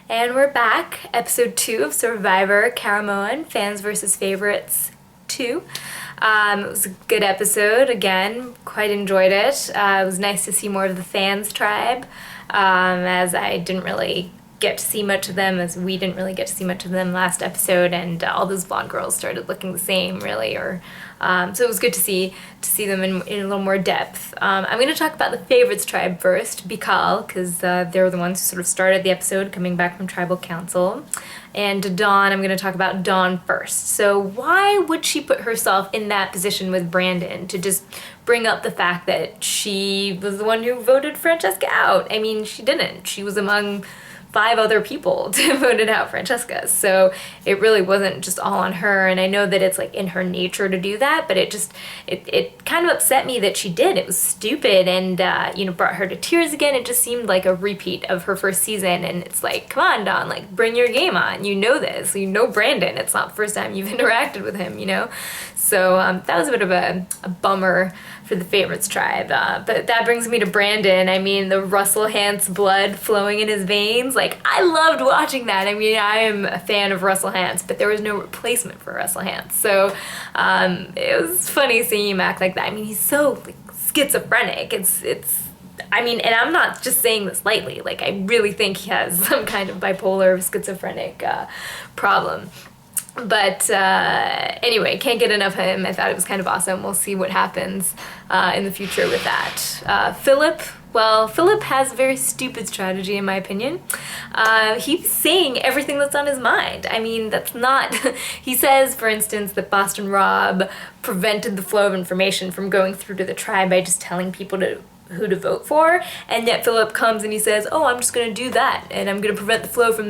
And we're back, episode 2 of Survivor Caramoan, Fans versus Favorites 2. It was a good episode, again, quite enjoyed it. It was nice to see more of the fans tribe, as I didn't really get to see much of them, as we didn't really get to see much of them last episode, and all those blonde girls started looking the same, really, so it was good to see them in a little more depth. I'm going to talk about the favorites tribe first, because they're the ones who sort of started the episode, coming back from tribal council. And Dawn, I'm going to talk about Dawn first. So why would she put herself in that position with Brandon to just bring up the fact that she was the one who voted Francesca out? I mean, she didn't. She was among 5 other people to voted out Francesca. So it really wasn't just all on her. And I know that it's like in her nature to do that, but it kind of upset me that she did. It was stupid and, brought her to tears again. It just seemed like a repeat of her first season. And it's like, come on, Dawn, like bring your game on. You know this, you know Brandon. It's not the first time you've interacted with him, So that was a bit of a bummer for the favorites tribe. But that brings me to Brandon. I mean, the Russell Hantz blood flowing in his veins. Like, I loved watching that. I mean, I am a fan of Russell Hantz, but there was no replacement for Russell Hantz. So it was funny seeing him act like that. I mean, he's so like, schizophrenic. I mean, and I'm not just saying this lightly. Like, I really think he has some kind of bipolar or schizophrenic problem. But anyway, can't get enough of him. I thought it was kind of awesome. We'll see what happens in the future with that. Philip has a very stupid strategy in my opinion. He's saying everything that's on his mind. I mean, that's not... He says, for instance, that Boston Rob prevented the flow of information from going through to the tribe by just telling people who to vote for, and yet Philip comes and he says, oh, I'm just going to do that, and I'm going to prevent the flow from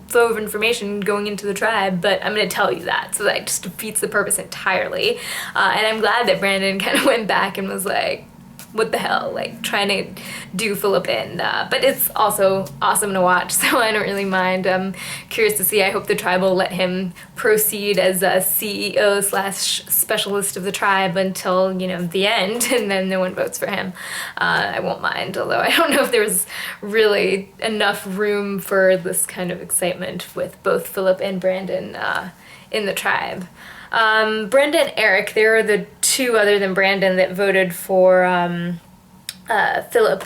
flow of information going into the tribe, but I'm going to tell you that. So that just defeats the purpose entirely. And I'm glad that Brandon kind of went back and was like, what the hell, like trying to do Philip in. But it's also awesome to watch, so I don't really mind. I'm curious to see. I hope the tribe will let him proceed as a CEO/specialist of the tribe until, the end, and then no one votes for him. I won't mind, although I don't know if there's really enough room for this kind of excitement with both Philip and Brandon in the tribe. Brenda and Eric, they were the 2 other than Brandon that voted for Philip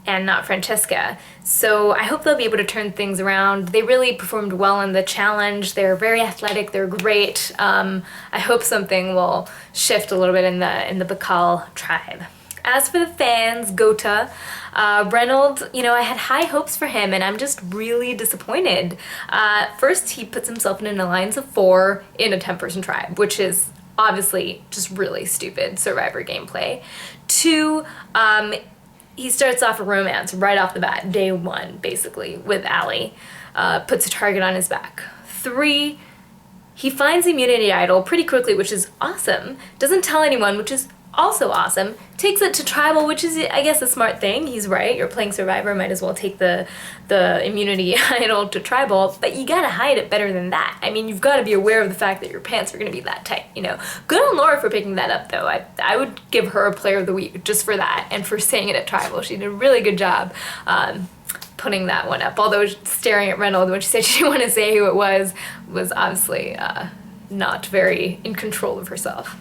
and not Francesca. So I hope they'll be able to turn things around. They really performed well in the challenge. They're very athletic. They're great. I hope something will shift a little bit in the Bacall tribe. As for the fans, Gota, Reynolds, I had high hopes for him, and I'm just really disappointed. First, he puts himself in an alliance of 4 in a 10-person tribe, which is obviously just really stupid Survivor gameplay. 2, he starts off a romance right off the bat, day 1, basically, with Allie. Puts a target on his back. 3, he finds the immunity idol pretty quickly, which is awesome. Doesn't tell anyone, which is also awesome. Takes it to tribal, which is, I guess, a smart thing. He's right. You're playing Survivor, might as well take the immunity idol to tribal, but you gotta hide it better than that. I mean, you've got to be aware of the fact that your pants are gonna be that tight, Good on Laura for picking that up, though. I would give her a player of the week just for that and for saying it at tribal. She did a really good job putting that one up, although staring at Reynolds when she said she didn't want to say who it was obviously not very in control of herself.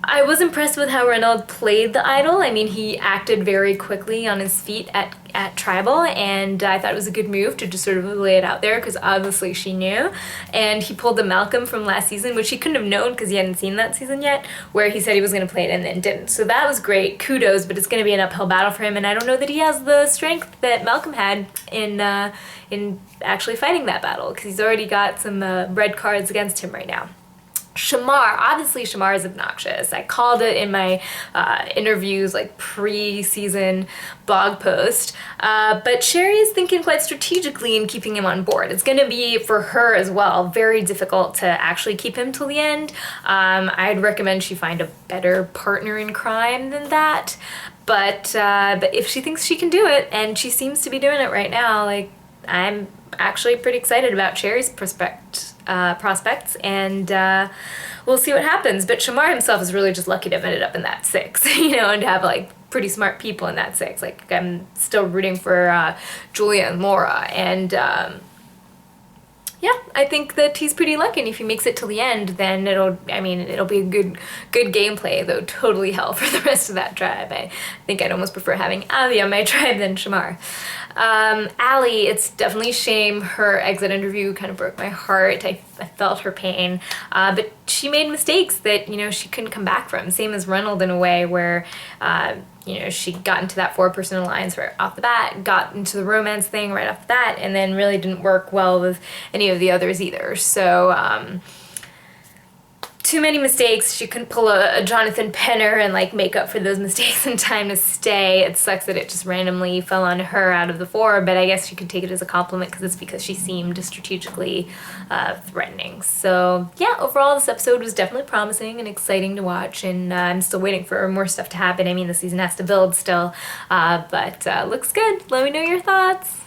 I was impressed with how Reynolds played the idol. I mean, he acted very quickly on his feet at tribal, and I thought it was a good move to just sort of lay it out there, because obviously she knew. And he pulled the Malcolm from last season, which he couldn't have known because he hadn't seen that season yet, where he said he was going to play it and then didn't. So that was great. Kudos, but it's going to be an uphill battle for him, and I don't know that he has the strength that Malcolm had in actually fighting that battle, because he's already got some red cards against him right now. Shamar, obviously Shamar is obnoxious. I called it in my interviews, like pre-season blog post. But Sherry is thinking quite strategically in keeping him on board. It's going to be, for her as well, very difficult to actually keep him till the end. I'd recommend she find a better partner in crime than that. But if she thinks she can do it, and she seems to be doing it right now, like, I'm actually pretty excited about Sherry's prospects, and we'll see what happens. But Shamar himself is really just lucky to have ended up in that 6, and to have like pretty smart people in that six. Like, I'm still rooting for Julia and Laura, and yeah, I think that he's pretty lucky, and if he makes it till the end, then it'll be a good gameplay, though totally hell for the rest of that tribe. I think I'd almost prefer having Ali on my tribe than Shamar. Ali, it's definitely a shame. Her exit interview kind of broke my heart. I felt her pain, but she made mistakes that, she couldn't come back from. Same as Reynolds in a way, where she got into that four-person alliance right off the bat, got into the romance thing right off the bat, and then really didn't work well with any of the others either. So, too many mistakes. She couldn't pull a Jonathan Penner and make up for those mistakes in time to stay. It sucks that it just randomly fell on her out of the four, but I guess you could take it as a compliment because she seemed strategically threatening. So yeah, overall this episode was definitely promising and exciting to watch, and I'm still waiting for more stuff to happen. I mean, the season has to build still, but looks good. Let me know your thoughts.